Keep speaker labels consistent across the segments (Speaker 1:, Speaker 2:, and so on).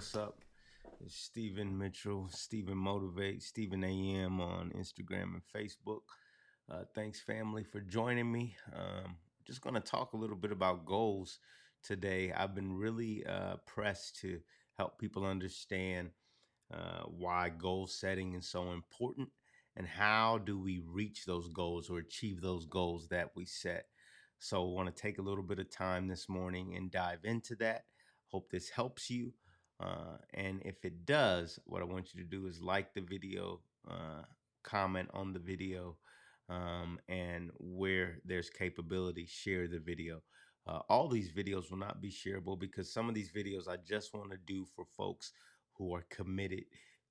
Speaker 1: what's up? It's Stephen Mitchell, StephenMotivate, Stephen AM on Instagram and Facebook. Thanks, family, for joining me. Just going to talk a little bit about goals today. I've been really pressed to help people understand why goal setting is so important and how do we reach those goals or achieve those goals that we set. So, I want to take a little bit of time this morning and dive into that. Hope this helps you. And if it does, what I want you to do is like the video, comment on the video, and where there's capability, share the video. All these videos will not be shareable because some of these videos I just want to do for folks who are committed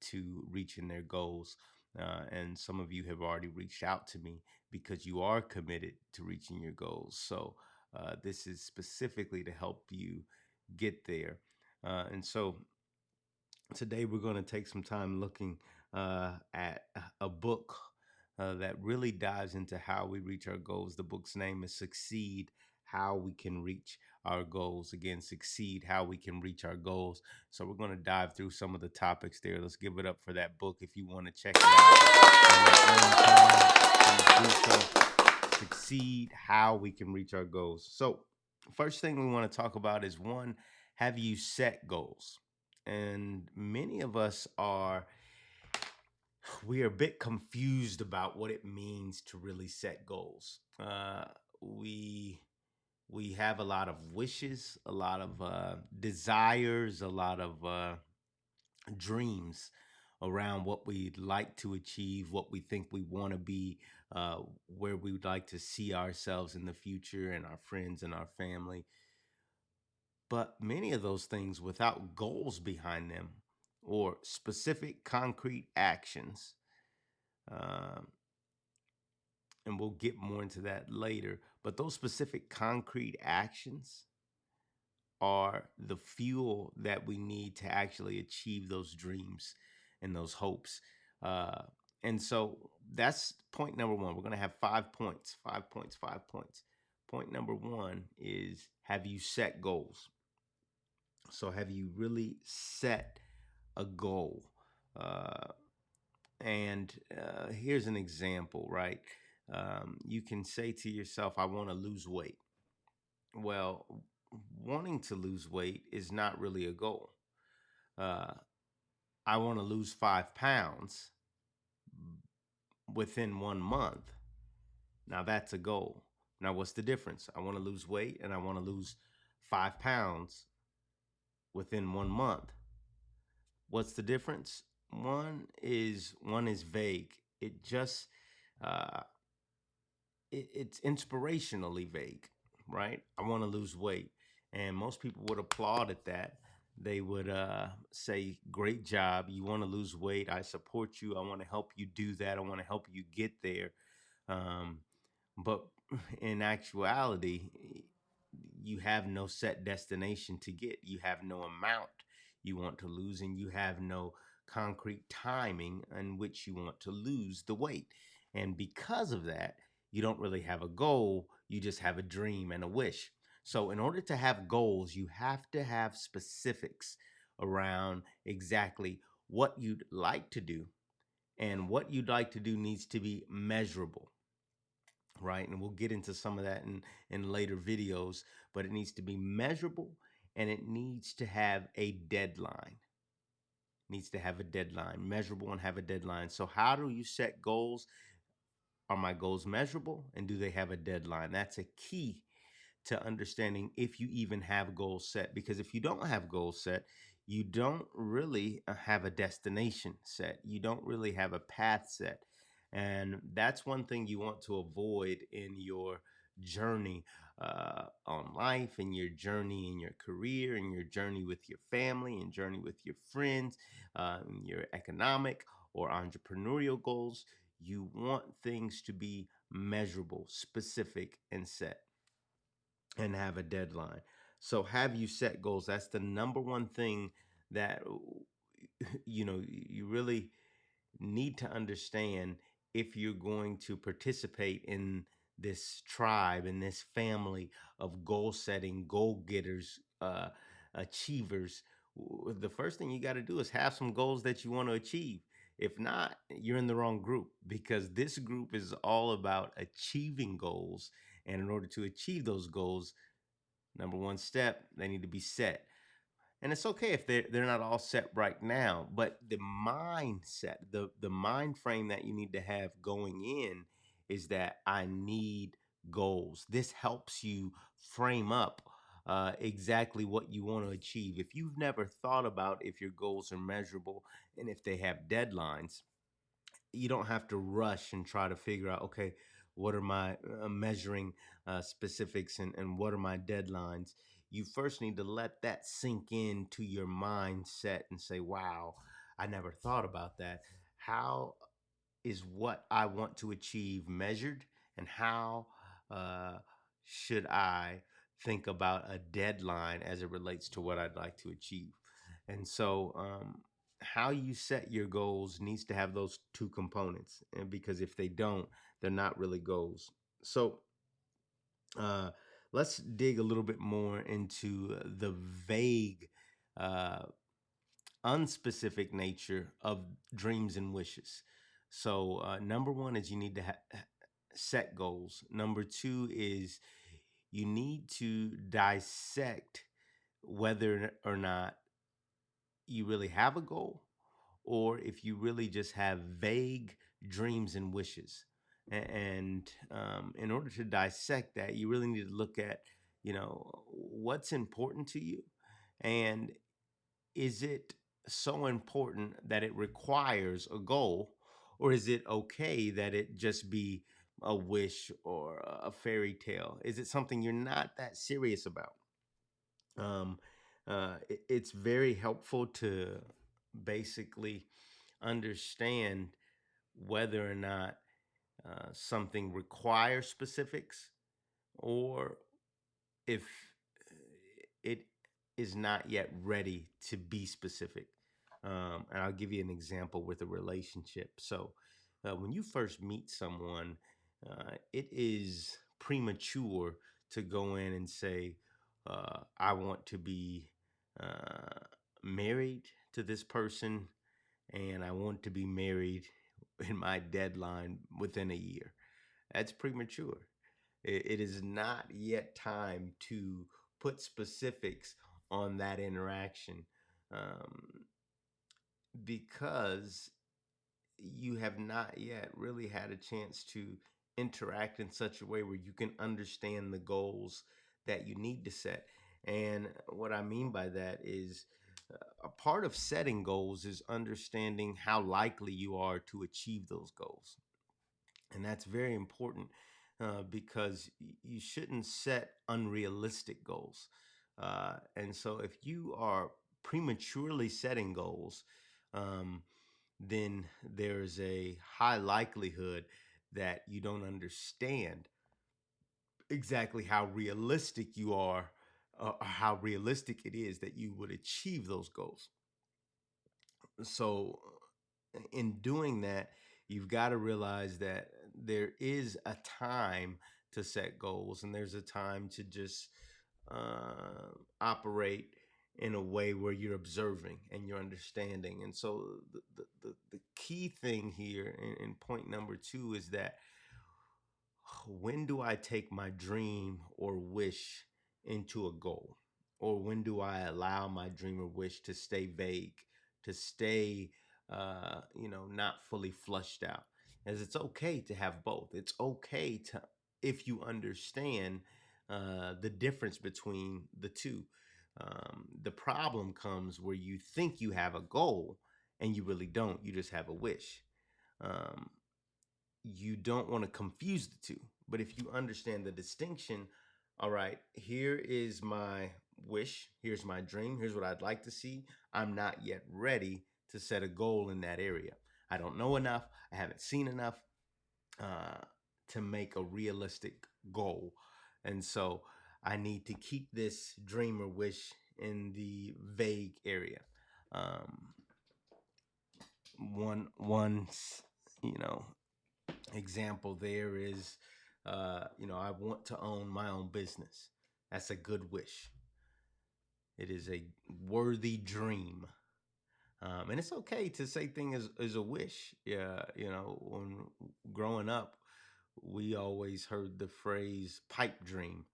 Speaker 1: to reaching their goals. And some of you have already reached out to me because you are committed to reaching your goals. So this is specifically to help you get there. And so today we're going to take some time looking at a book that really dives into how we reach our goals. The book's name is Succeed: How We Can Reach Our Goals. Again, Succeed: How We Can Reach Our Goals. So we're going to dive through some of the topics there. Let's give it up for that book. If you want to check it out on your own time, please do so. Succeed: How We Can Reach Our Goals. So first thing we want to talk about is one, have you set goals? And many of us we are a bit confused about what it means to really set goals. We we have a lot of wishes, a lot of desires, a lot of dreams around what we'd like to achieve, what we think we want to be, uh, where we would like to see ourselves in the future, and our friends and our family. But many of those things without goals behind them or specific concrete actions, um, and we'll get more into that later, but those specific concrete actions are the fuel that we need to actually achieve those dreams and those hopes. Uh, and so that's point number one. We're going to have 5 points, 5 points, 5 points. Point number one is, have you set goals? So have you really set a goal? Uh, and here's an example, right? You can say to yourself, I want to lose weight. Well, wanting to lose weight is not really a goal. Uh, I want to lose 5 pounds within 1 month. Now that's a goal. Now, what's the difference? I want to lose weight and I want to lose 5 pounds within 1 month. What's the difference? One is vague. It just uh, it's inspirationally vague, right? I want to lose weight, and most people would applaud at that. They would say, "Great job! You want to lose weight? I support you. I want to help you do that. I want to help you get there." Um, but in actuality, you have no set destination to get. You have no amount you want to lose, and you have no concrete timing in which you want to lose the weight. And because of that, you don't really have a goal. You just have a dream and a wish. So, in order to have goals, you have to have specifics around exactly what you'd like to do. And what you'd like to do needs to be measurable, right? And we'll get into some of that in later videos, but it needs to be measurable and it needs to have a deadline. Needs to have a deadline, measurable and have a deadline. So how do you set goals? Are my goals measurable and do they have a deadline? That's a key to understanding if you even have goals set. Because if you don't have goals set, you don't really have a destination set. You don't really have a path set. And that's one thing you want to avoid in your journey on life, in your journey in your career, in your journey with your family, and journey with your friends, in your economic or entrepreneurial goals. You want things to be measurable, specific, and set, and have a deadline. So have you set goals? That's the number one thing that you really need to understand if you're going to participate in this tribe, in this family of goal setting, goal getters, achievers. The first thing you got to do is have some goals that you want to achieve. If not, you're in the wrong group, because this group is all about achieving goals. And in order to achieve those goals, number one step, they need to be set. And it's okay if they're not all set right now, but the mindset, the mind frame that you need to have going in is that I need goals. This helps you frame up exactly what you want to achieve. If you've never thought about if your goals are measurable and if they have deadlines, you don't have to rush and try to figure out, okay, what are my measuring specifics, and what are my deadlines. You first need to let that sink into your mindset and say, wow, I never thought about that. How is what I want to achieve measured, and how uh, should I think about a deadline as it relates to what I'd like to achieve? And so, how you set your goals needs to have those two components, and because if they don't, they're not really goals. So, uh, let's dig a little bit more into the vague, uh, unspecific nature of dreams and wishes. So, number one is you need to set goals. Number two is you need to dissect whether or not you really have a goal, or if you really just have vague dreams and wishes. And in order to dissect that, you really need to look at, what's important to you, and is it so important that it requires a goal, or is it okay that it just be a wish or a fairy tale? Is it something you're not that serious about? um, it's very helpful to basically understand whether or not something requires specifics, or if it is not yet ready to be specific. And I'll give you an example with a relationship. So, when you first meet someone, it is premature to go in and say, I want to be uh, married to this person, and I want to be married in my deadline within a year. That's premature. It is not yet time to put specifics on that interaction, um, because you have not yet really had a chance to interact in such a way where you can understand the goals that you need to set. And what I mean by that is, a part of setting goals is understanding how likely you are to achieve those goals. And that's very important, because you shouldn't set unrealistic goals. And so if you are prematurely setting goals, um, then there's a high likelihood that you don't understand exactly how realistic you are, or how realistic it is that you would achieve those goals. So, in doing that, you've got to realize that there is a time to set goals, and there's a time to just operate in a way where you're observing and you're understanding. And so, the key thing here, in point number two, is that when do I take my dream or wish into a goal? Or when do I allow my dream or wish to stay vague, to stay, not fully flushed out? As it's okay to have both. It's okay to, if you understand the difference between the two. The problem comes where you think you have a goal and you really don't. You just have a wish. Um, you don't want to confuse the two. But if you understand the distinction, all right, here is my wish, here's my dream, here's what I'd like to see. I'm not yet ready to set a goal in that area. I don't know enough, I haven't seen enough uh, to make a realistic goal. And so I need to keep this dream or wish in the vague area. Um, one, you know, example there is, I want to own my own business. That's a good wish. It is a worthy dream. And it's okay to say things as a wish. Yeah, when growing up, we always heard the phrase pipe dream,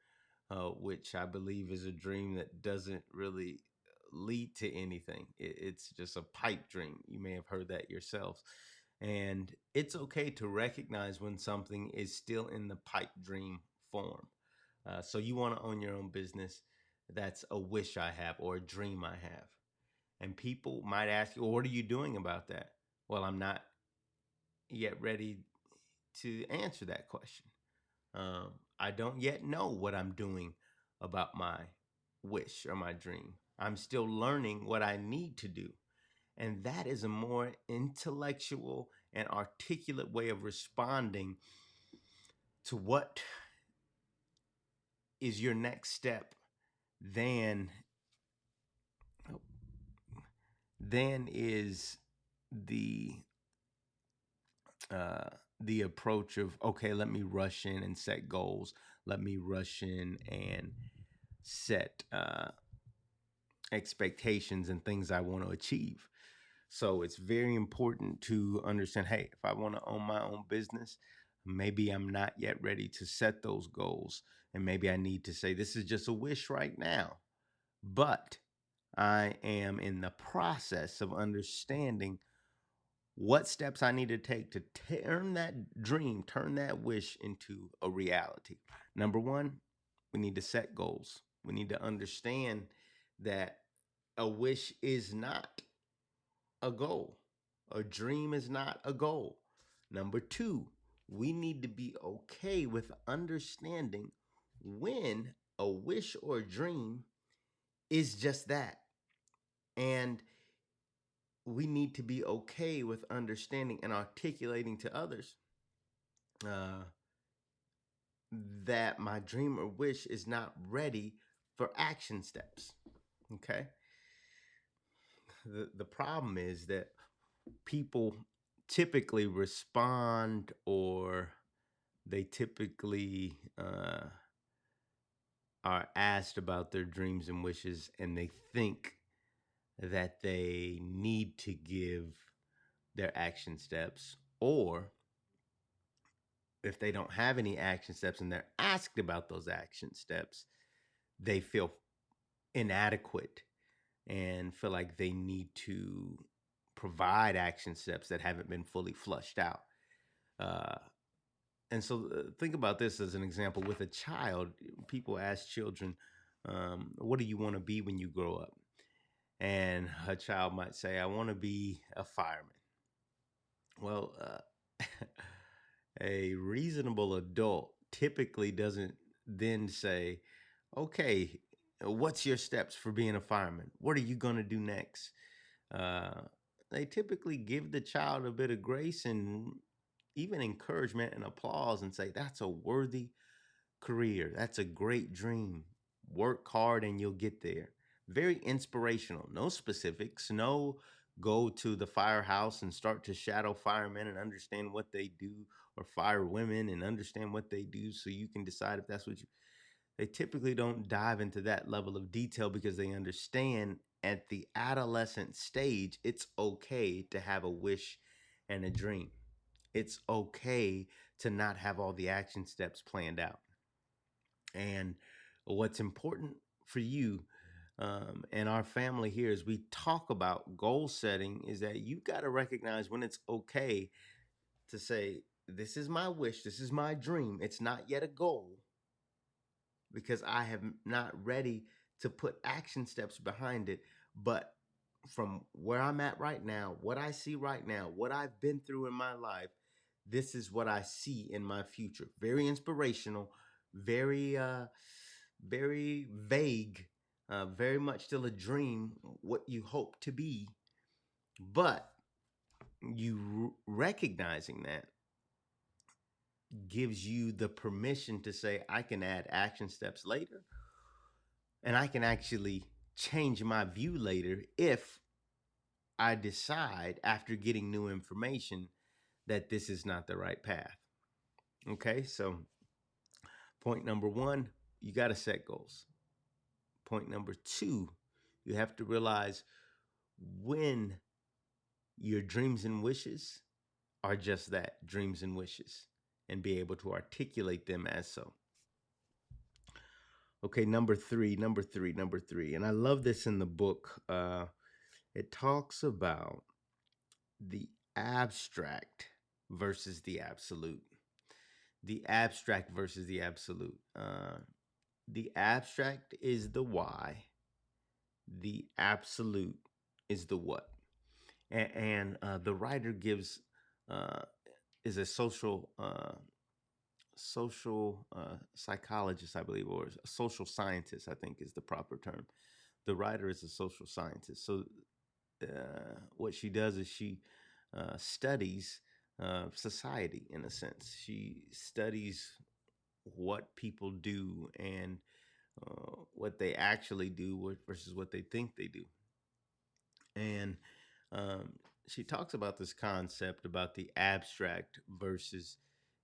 Speaker 1: which I believe is a dream that doesn't really lead to anything. It's just a pipe dream. You may have heard that yourselves. And it's okay to recognize when something is still in the pipe dream form. So you want to own your own business. That's a wish I have or a dream I have. And people might ask you, well, what are you doing about that? Well, I'm not yet ready to answer that question. I don't yet know what I'm doing about my wish or my dream. I'm still learning what I need to do. And that is a more intellectual and articulate way of responding to what is your next step than than is the uh, the approach of, okay, let me rush in and set goals. Let me rush in and set expectations and things I want to achieve. So it's very important to understand, hey, if I want to own my own business, maybe I'm not yet ready to set those goals. And maybe I need to say, this is just a wish right now. But I am in the process of understanding what steps I need to take to turn that dream, turn that wish into a reality. Number one, we need to set goals. We need to understand that a wish is not a goal, a dream is not a goal. Number two, we need to be okay with understanding when a wish or a dream is just that. And we need to be okay with understanding and articulating to others uh, that my dream or wish is not ready for action steps. Okay. The problem is that people typically respond, or they typically are asked about their dreams and wishes, and they think that they need to give their action steps, or if they don't have any action steps and they're asked about those action steps, they feel inadequate and feel like they need to provide action steps that haven't been fully flushed out. Uh, and so think about this as an example with a child. People ask children, what do you want to be when you grow up? And a child might say, I want to be a fireman. Well, a reasonable adult typically doesn't then say, okay, what's your steps for being a fireman? What are you going to do next? Uh, they typically give the child a bit of grace and even encouragement and applause and say, that's a worthy career. That's a great dream. Work hard and you'll get there. Very inspirational. No specifics. No go to the firehouse and start to shadow firemen and understand what they do, or fire women and understand what they do so you can decide if that's what you. They typically don't dive into that level of detail because they understand at the adolescent stage, it's okay to have a wish and a dream. It's okay to not have all the action steps planned out. And what's important for you and our family here as we talk about goal setting is that you got to recognize when it's okay to say, this is my wish, this is my dream. It's not yet a goal because I have not ready to put action steps behind it. But from where I'm at right now, what I see right now, what I've been through in my life, this is what I see in my future. Very inspirational, very very vague, very much still a dream, what you hope to be. But you recognizing that gives you the permission to say, I can add action steps later, and I can actually change my view later if I decide after getting new information that this is not the right path. Okay, so point number one, you got to set goals. Point number two, You have to realize when your dreams and wishes are just that, dreams and wishes, and be able to articulate them as so. Okay, number three. And I love this in the book. It talks about the abstract versus the absolute. The abstract versus the absolute. The abstract is the why, the absolute is the what. And the writer gives uh, is a social psychologist, I believe, or a social scientist, I think is the proper term. The writer is a social scientist. So what she does is she studies society in a sense. She studies what people do and what they actually do versus what they think they do. And um, she talks about this concept about the abstract versus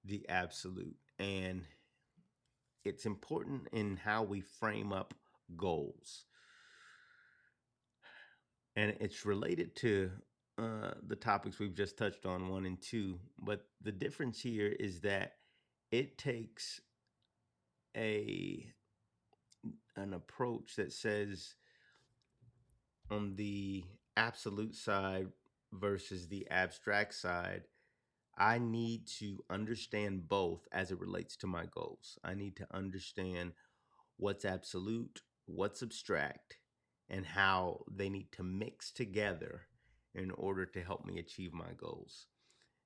Speaker 1: the absolute. And it's important in how we frame up goals. And it's related to the topics we've just touched on, one and two. But the difference here is that it takes a an approach that says on the absolute side versus the abstract side, I need to understand both as it relates to my goals. I need to understand what's absolute, what's abstract, and how they need to mix together in order to help me achieve my goals.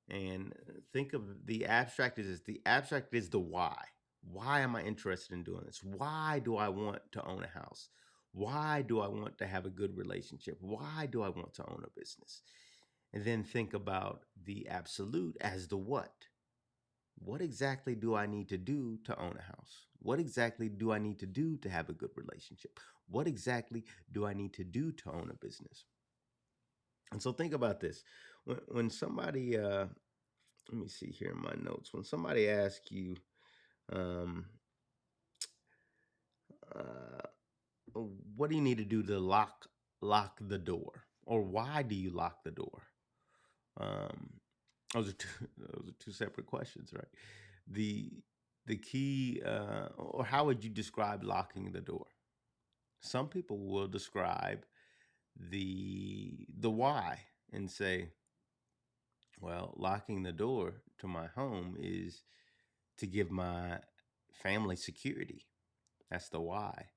Speaker 1: And think of the abstract as this. The abstract is the why. Why am I interested in doing this? Why do I want to own a house? Why do I want to have a good relationship? Why do I want to own a business? And then think about the absolute as the what. What exactly do I need to do to own a house? What exactly do I need to do to have a good relationship? What exactly do I need to do to own a business? And so think about this. When somebody, let me see here in my notes, when somebody asks you, um, uh, what do you need to do to lock the door? Or why do you lock the door? Um, those are two separate questions, right? The the key, or how would you describe locking the door? Some people will describe the why and say, well, locking the door to my home is to give my family security. That's the why.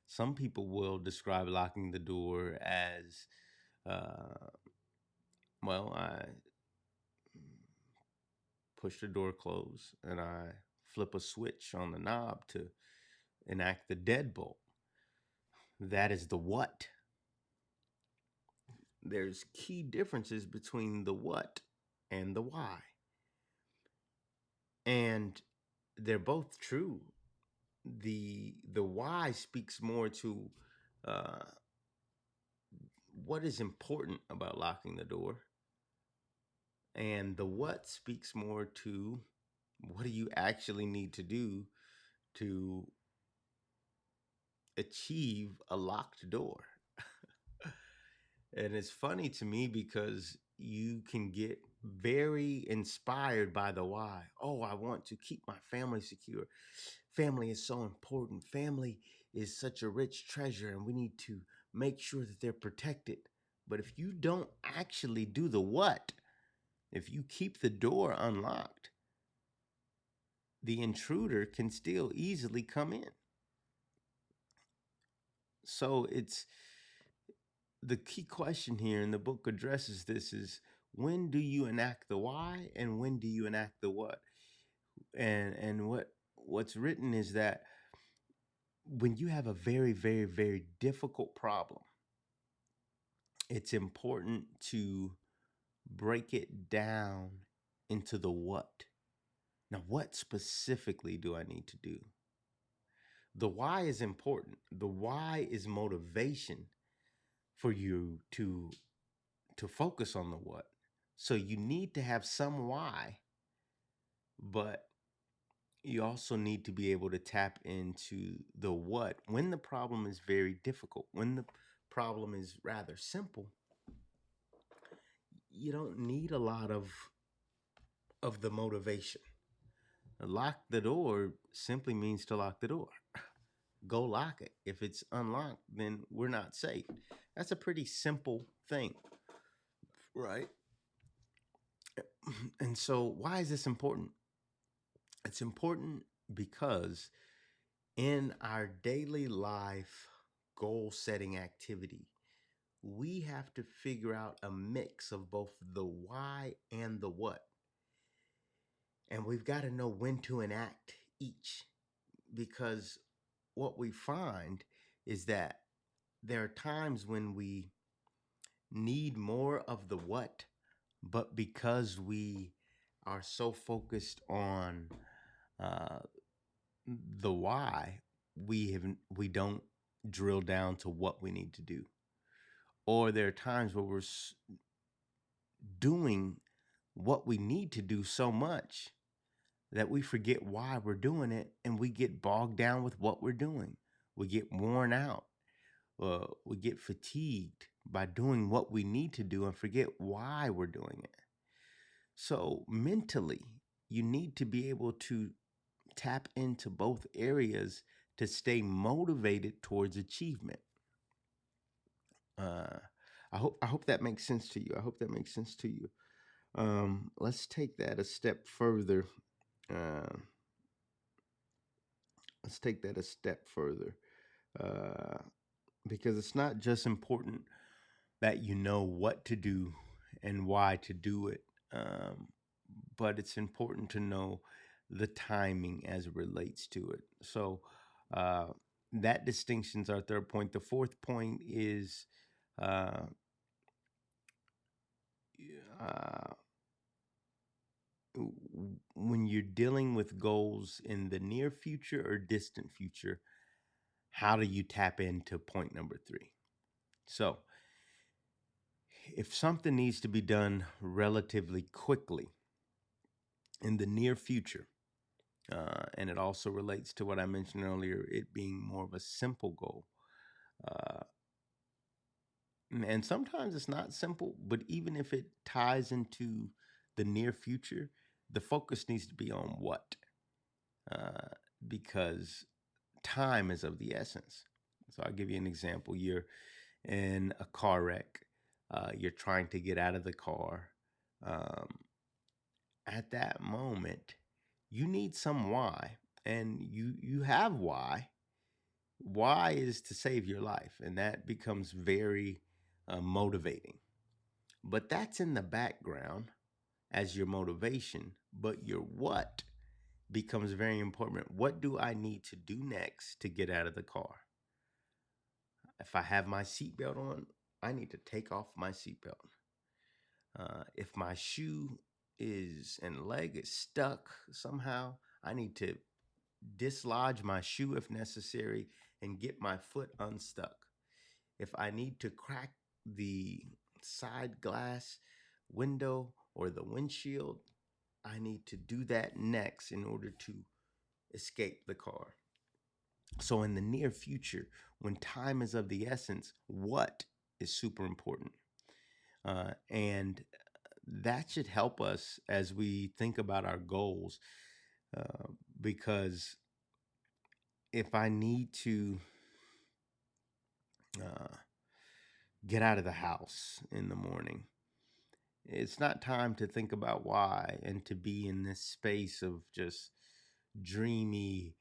Speaker 1: Some people will describe locking the door as, uh, well, I push the door closed and I flip a switch on the knob to enact the deadbolt. That is the what. There's key differences between the what and the why. And they're both true. The why speaks more to uh, what is important about locking the door, and the what speaks more to what do you actually need to do to achieve a locked door. And it's funny to me because you can get very inspired by the why. Oh, I want to keep my family secure. Family is so important. Family is such a rich treasure, and we need to make sure that they're protected. But if you don't actually do the what, if you keep the door unlocked, the intruder can still easily come in. So it's the key question here, and the book addresses this, is when do you enact the why and when do you enact the what? And what's written is that when you have a very, very, very difficult problem, it's important to break it down into the what. Now, what specifically do I need to do? The why is important. The why is motivation for you to focus on the what. So you need to have some why, but you also need to be able to tap into the what when the problem is very difficult, when the problem is rather simple, you don't need a lot of the motivation. Lock the door simply means to lock the door. Go lock it. If it's unlocked, then we're not safe. That's a pretty simple thing, right? And so, why is this important? It's important because in our daily life goal setting activity, we have to figure out a mix of both the why and the what. And we've got to know when to enact each, because what we find is that there are times when we need more of the what, but because we are so focused on uh, the why, we don't drill down to what we need to do. Or there are times where we're doing what we need to do so much that we forget why we're doing it, and we get bogged down with what we're doing. We get worn out. We get fatigued by doing what we need to do and forget why we're doing it. So, mentally, you need to be able to tap into both areas to stay motivated towards achievement. Uh, I hope that makes sense to you. I hope that makes sense to you. Let's take that a step further. Uh, let's take that a step further, uh, because it's not just important that you know what to do and why to do it, um, but it's important to know the timing as it relates to it. So uh, that distinction's our third point. The fourth point is uh, uh, when you're dealing with goals in the near future or distant future, how do you tap into point number three? So, if something needs to be done relatively quickly in the near future, and it also relates to what I mentioned earlier, it being more of a simple goal. Uh, and sometimes it's not simple, but even if it ties into the near future, the focus needs to be on what? Uh, because time is of the essence. So I'll give you an example. You're in a car wreck. You're trying to get out of the car. Um, at that moment, you need some why, and you have why. Why is to save your life, and that becomes very motivating. But that's in the background as your motivation. But your what becomes very important. What do I need to do next to get out of the car? If I have my seatbelt on, I need to take off my seatbelt. If my shoe is and leg is stuck somehow, I need to dislodge my shoe if necessary and get my foot unstuck. If I need to crack the side glass window or the windshield, I need to do that next in order to escape the car. So, in the near future, when time is of the essence, what is super important? And that should help us as we think about our goals, uh, because if I need to uh, get out of the house in the morning, it's not time to think about why and to be in this space of just dreamy,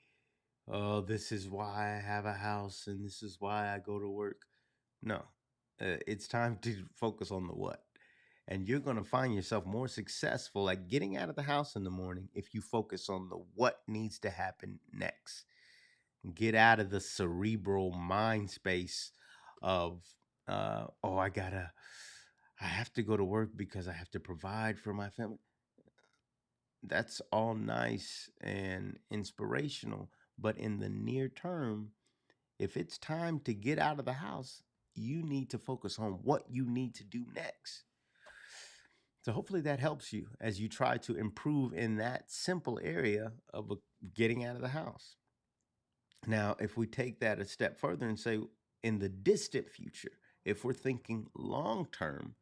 Speaker 1: oh, this is why I have a house and this is why I go to work. No, it's time to focus on the what. And you're going to find yourself more successful at getting out of the house in the morning if you focus on the what needs to happen next. Get out of the cerebral mind space of, oh, I have to go to work because I have to provide for my family. That's all nice and inspirational. But in the near term, if it's time to get out of the house, you need to focus on what you need to do next. So hopefully that helps you as you try to improve in that simple area of getting out of the house. Now, if we take that a step further and say in the distant future, if we're thinking long term,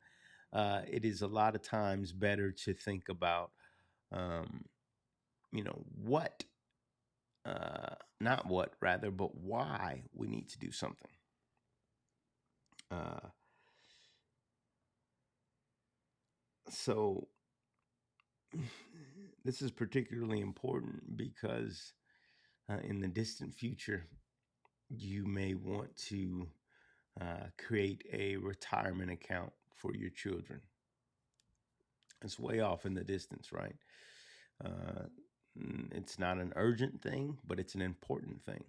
Speaker 1: it is a lot of times better to think about, um, what, not what rather, but why we need to do something. Uh, so this is particularly important because in the distant future, you may want to create a retirement account for your children. It's way off in the distance, right? Uh, it's not an urgent thing, but it's an important thing.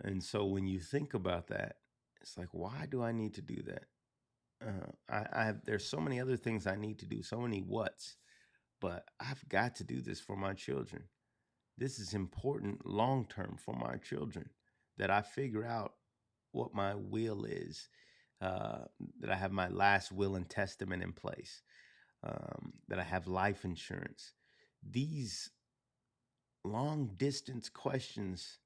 Speaker 1: And so when you think about that, it's like, why do I need to do that? I have, there's so many other things I need to do, so many what's, but I've got to do this for my children. This is important long term for my children, that I figure out what my will is, uh, that I have my last will and testament in place, that I have life insurance. These long distance questions,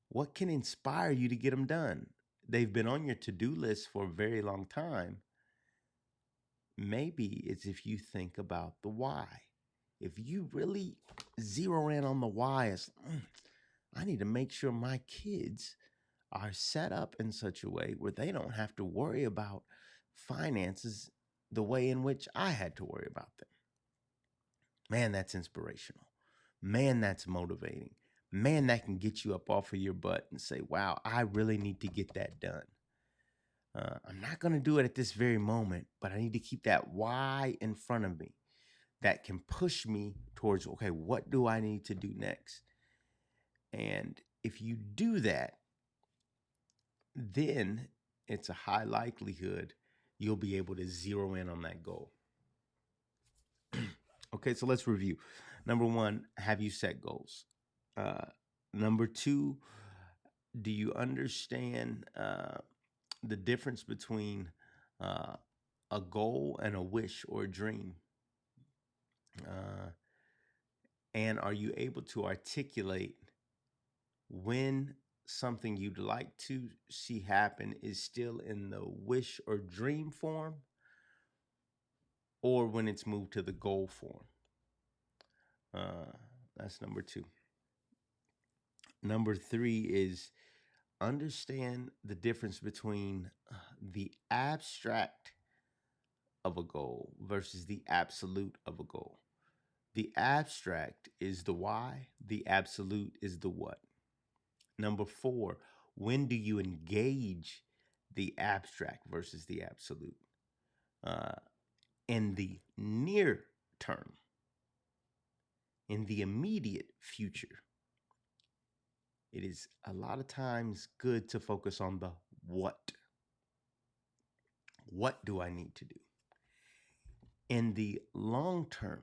Speaker 1: what can inspire you to get them done? They've been on your to do list for a very long time. Maybe it's if you think about the why. If you really zero in on the why, it's, I need to make sure my kids are set up in such a way where they don't have to worry about finances the way in which I had to worry about them. Man, that's inspirational. Man, that's motivating. Man, that can get you up off of your butt and say, wow, I really need to get that done. I'm not going to do it at this very moment, but I need to keep that why in front of me that can push me towards, okay, what do I need to do next? And if you do that, then it's a high likelihood you'll be able to zero in on that goal. Okay, so let's review. Number one, have you set goals? Number two, do you understand the difference between uh, a goal and a wish or a dream? Uh, and are you able to articulate when something you'd like to see happen is still in the wish or dream form, or when it's moved to the goal form? Uh, that's number two. Number three is understand the difference between the abstract of a goal versus the absolute of a goal. The abstract is the why, the absolute is the what. Number four, when do you engage the abstract versus the absolute? Uh, in the near term, in the immediate future, it is a lot of times good to focus on the what. What do I need to do? In the long term,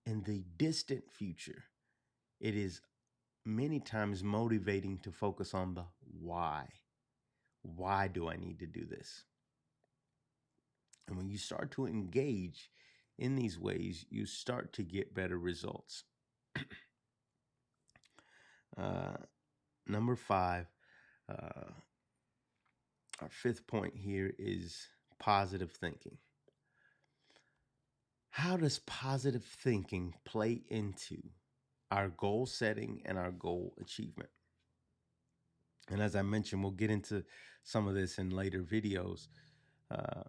Speaker 1: in the distant future, it is many times motivating to focus on the why. Why do I need to do this? And when you start to engage in these ways, you start to get better results. uh, Number five, uh, our fifth point here is positive thinking. How does positive thinking play into our goal setting and our goal achievement? And as I mentioned, we'll get into some of this in later videos. Uh,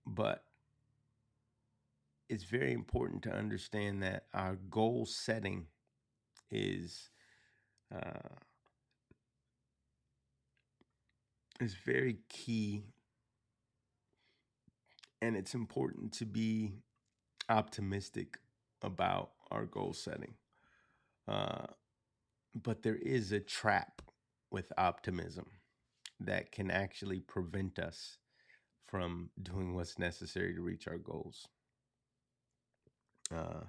Speaker 1: but it's very important to understand that our goal setting is uh, is very key, and it's important to be optimistic about our goal setting. Uh, but there is a trap with optimism that can actually prevent us from doing what's necessary to reach our goals. Uh,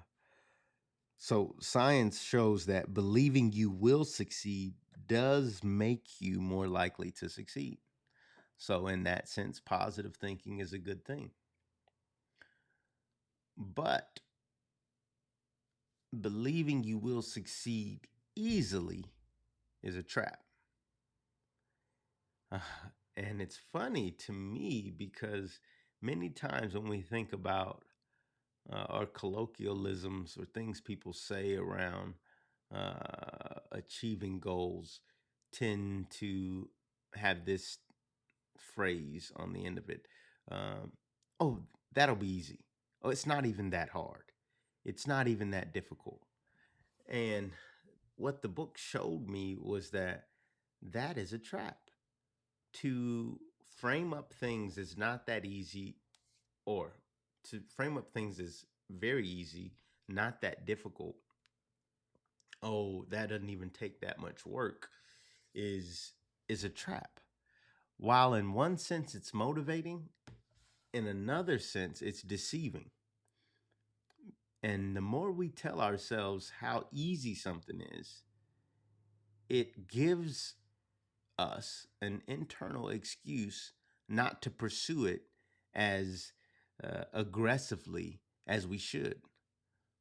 Speaker 1: so science shows that believing you will succeed does make you more likely to succeed. So in that sense, positive thinking is a good thing. But believing you will succeed easily is a trap. And it's funny to me because many times when we think about our colloquialisms or things people say around achieving goals, tend to have this phrase on the end of it. Um, oh, that'll be easy. Oh, it's not even that hard. It's not even that difficult. And what the book showed me was that that is a trap. To frame up things is not that easy, or to frame up things is very easy, not that difficult. Oh, that doesn't even take that much work is is a trap. While in one sense it's motivating, in another sense it's deceiving. And the more we tell ourselves how easy something is, it gives us an internal excuse not to pursue it as aggressively as we should.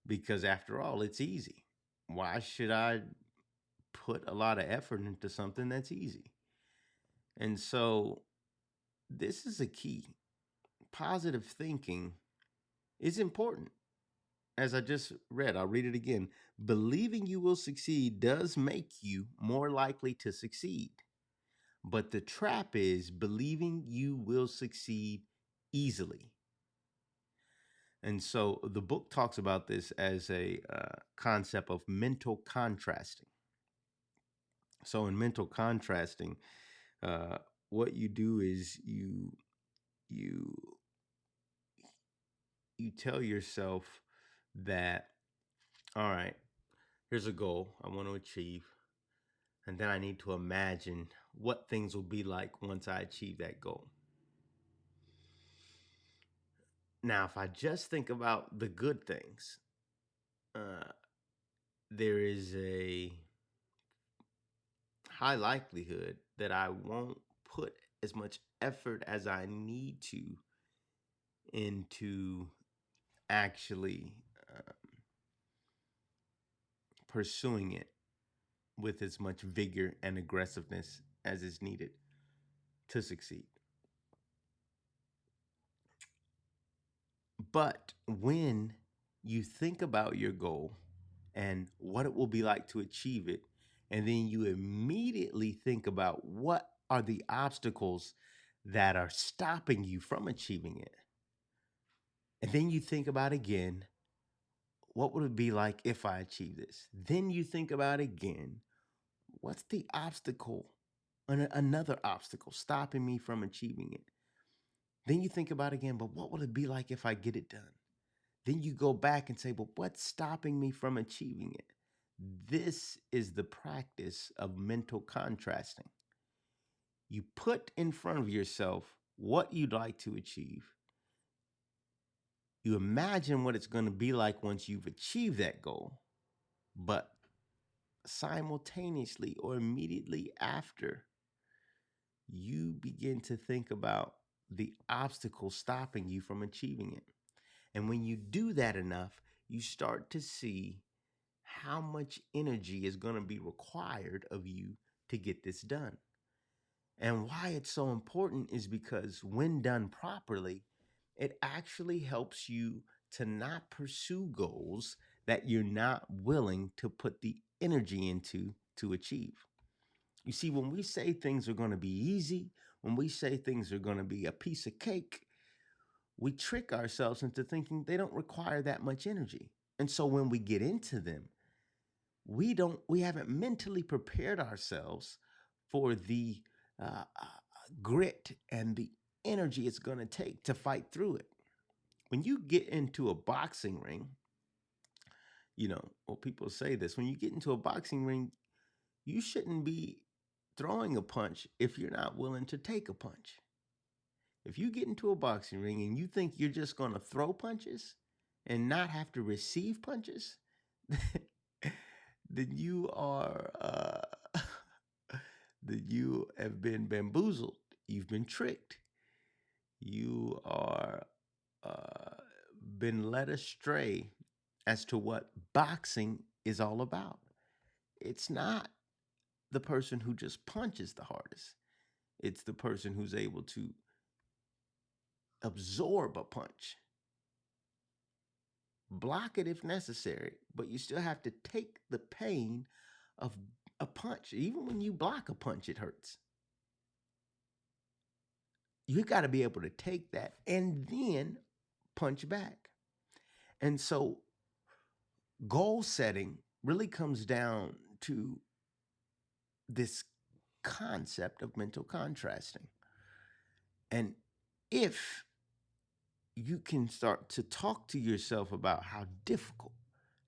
Speaker 1: Because after all, it's easy. Why should I put a lot of effort into something that's easy? And so, this is a key. Positive thinking is important. As I just read, I'll read it again. Believing you will succeed does make you more likely to succeed. But the trap is believing you will succeed easily. And so the book talks about this as a concept of mental contrasting. So in mental contrasting, uh, what you do is you you tell yourself that, all right, here's a goal I want to achieve, and then I need to imagine what things will be like once I achieve that goal. Now, if I just think about the good things, uh, there is a high likelihood that I won't put as much effort as I need to into actually uh, pursuing it with as much vigor and aggressiveness as is needed to succeed. But when you think about your goal and what it will be like to achieve it, and then you immediately think about what are the obstacles that are stopping you from achieving it, and then you think about again, what would it be like if I achieve this? Then you think about again, what's the obstacle, another obstacle stopping me from achieving it? Then you think about again, but what would it be like if I get it done? Then you go back and say, but what's stopping me from achieving it? This is the practice of mental contrasting. You put in front of yourself what you'd like to achieve. You imagine what it's going to be like once you've achieved that goal. But simultaneously or immediately after, you begin to think about the obstacle stopping you from achieving it. And when you do that enough, you start to see how much energy is going to be required of you to get this done. And why it's so important is because when done properly, it actually helps you to not pursue goals that you're not willing to put the energy into to achieve. You see, when we say things are going to be easy, when we say things are going to be a piece of cake, we trick ourselves into thinking they don't require that much energy. And so when we get into them, we haven't mentally prepared ourselves for the grit and the energy it's going to take to fight through it. When you get into a boxing ring, well, people say this, when you get into a boxing ring, you shouldn't be throwing a punch if you're not willing to take a punch. If you get into a boxing ring and you think you're just going to throw punches and not have to receive punches, then you are that you have been bamboozled. You've been tricked. You are uh, been led astray as to what boxing is all about. It's not the person who just punches the hardest. It's the person who's able to absorb a punch, block it if necessary, but you still have to take the pain of a punch. Even when you block a punch, it hurts. You got to be able to take that and then punch back. And so goal setting really comes down to this concept of mental contrasting. And if you can start to talk to yourself about how difficult,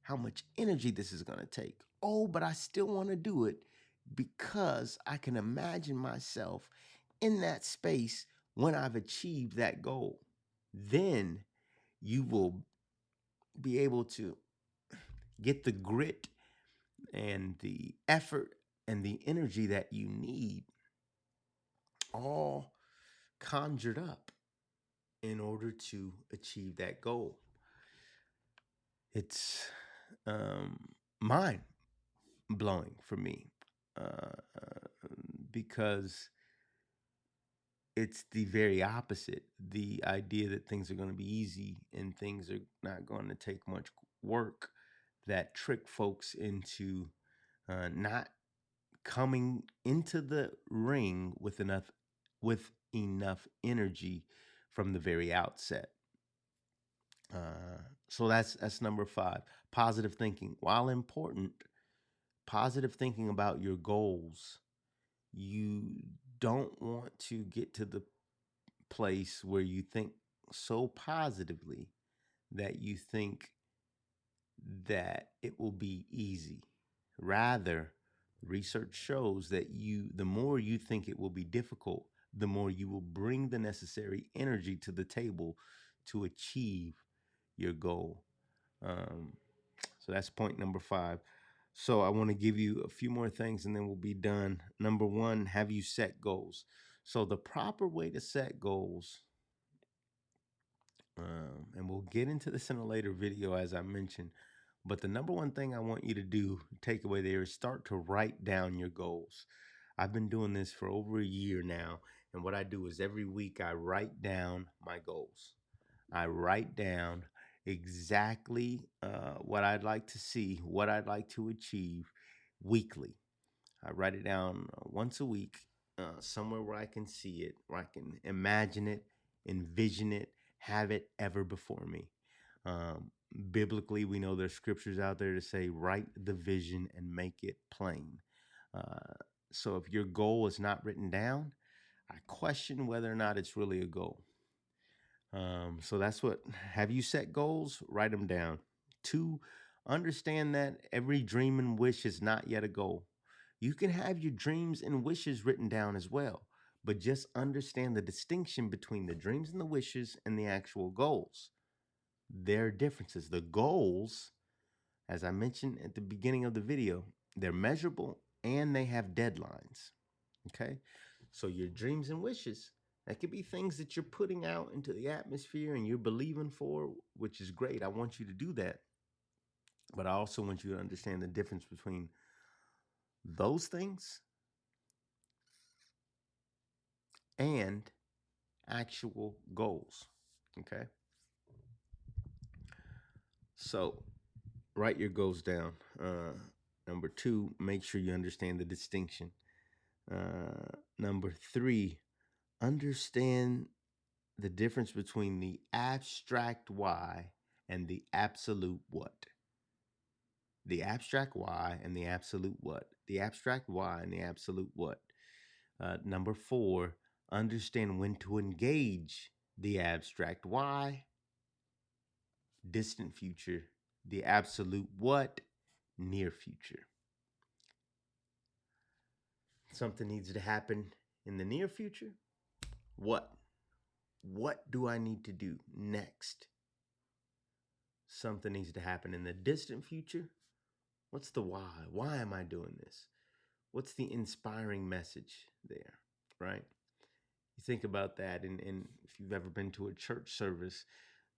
Speaker 1: how much energy this is going to take. Oh, but I still want to do it because I can imagine myself in that space when I've achieved that goal. Then you will be able to get the grit and the effort and the energy that you need all conjured up in order to achieve that goal. It's mind blowing for me uh, because it's the very opposite. The idea that things are going to be easy and things are not going to take much work that trick folks into not coming into the ring with enough energy from the very outset. So that's number 5. Positive thinking. While important, positive thinking about your goals, you don't want to get to the place where you think so positively that you think that it will be easy. Rather, research shows that the more you think it will be difficult, the more you will bring the necessary energy to the table to achieve your goal. Um, so that's point number 5. So I want to give you a few more things and then we'll be done. Number 1, have you set goals? So the proper way to set goals, and we'll get into this in a later video, as I mentioned. But the number one thing I want you to do, take away there, is start to write down your goals. I've been doing this for over a year now. And what I do is every week I write down my goals. I write down exactly what I'd like to see, what I'd like to achieve weekly. I write it down once a week, somewhere where I can see it, where I can imagine it, envision it, have it ever before me. Um, Biblically, we know there's scriptures out there to say, write the vision and make it plain. Uh, so if your goal is not written down, I question whether or not it's really a goal. So that's what, have you set goals? Write them down. 2, understand that every dream and wish is not yet a goal. You can have your dreams and wishes written down as well, but just understand the distinction between the dreams and the wishes and the actual goals. There are differences. The goals, as I mentioned at the beginning of the video, they're measurable and they have deadlines. Okay? So your dreams and wishes, that could be things that you're putting out into the atmosphere and you're believing for, which is great. I want you to do that. But I also want you to understand the difference between those things and actual goals. Okay? So write your goals down. Number 2, make sure you understand the distinction. Number 3, understand the difference between the abstract why and the absolute what. The abstract why and the absolute what. The abstract why and the absolute what. Number 4, understand when to engage the abstract why, distant future, the absolute what, near future. Something needs to happen in the near future. What? What do I need to do next? Something needs to happen in the distant future. What's the why? Why am I doing this? What's the inspiring message there, right? You think about that, and if you've ever been to a church service,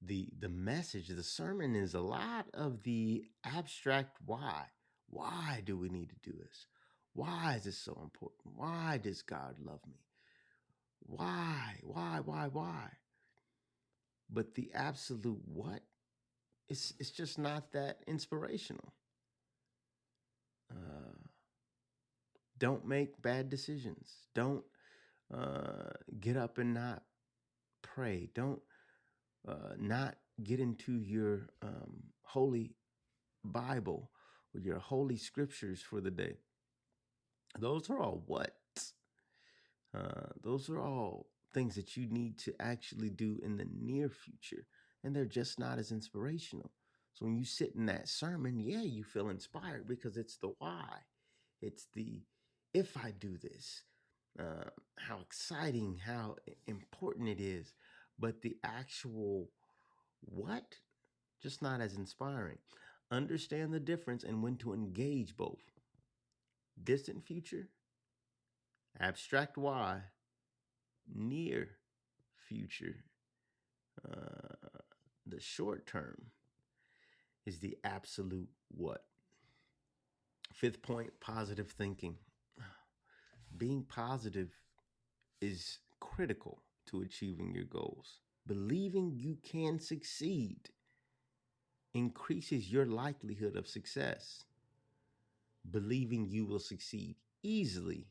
Speaker 1: the message, the sermon is a lot of the abstract why. Why do we need to do this? Why is this so important? Why does God love me? why? But the absolute what? It's just not that inspirational. Uh, don't make bad decisions. Don't get up and not pray. Don't not get into your holy Bible or your holy scriptures for the day. Those are all what? Those are all things that you need to actually do in the near future, and they're just not as inspirational. So when you sit in that sermon, yeah, you feel inspired because it's the why. It's the if I do this, how exciting, how important it is. But the actual what, just not as inspiring. Understand the difference and when to engage both. Distant future, abstract why, near future. The short term is the absolute what. Fifth point, positive thinking. Being positive is critical to achieving your goals. Believing you can succeed increases your likelihood of success. Believing you will succeed easily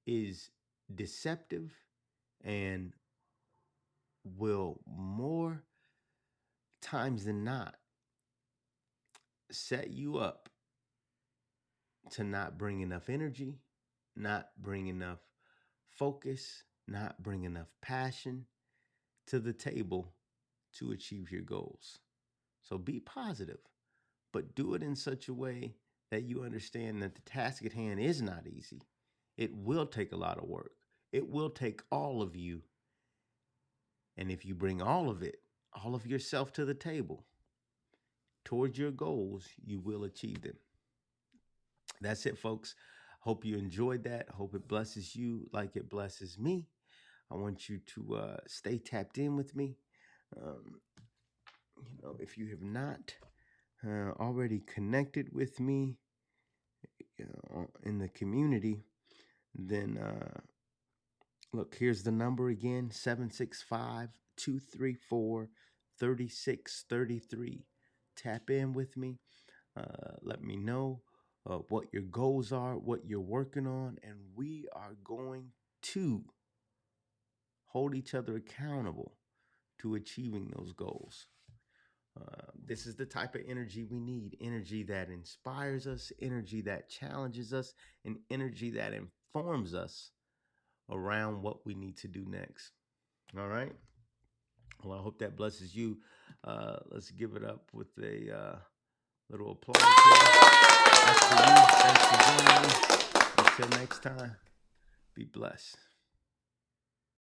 Speaker 1: is deceptive and will more times than not set you up to not bring enough energy, not bring enough focus, not bring enough passion to the table to achieve your goals. So be positive, but do it in such a way that you understand that the task at hand is not easy. It will take a lot of work. It will take all of you. And if you bring all of it, all of yourself to the table towards your goals, you will achieve them. That's it, folks. Hope you enjoyed that. Hope it blesses you like it blesses me. I want you to stay tapped in with me. Um, if you have not already connected with me in the community, then look, here's the number again, 765-234-3633. Tap in with me. Let me know what your goals are, what you're working on, and we are going to hold each other accountable to achieving those goals. This is the type of energy we need, energy that inspires us, energy that challenges us, and energy that informs us around what we need to do next. All right. Well, I hope that blesses you. Let's give it up with a little applause here. That's for you. Thanks for joining me. Until next time, be blessed.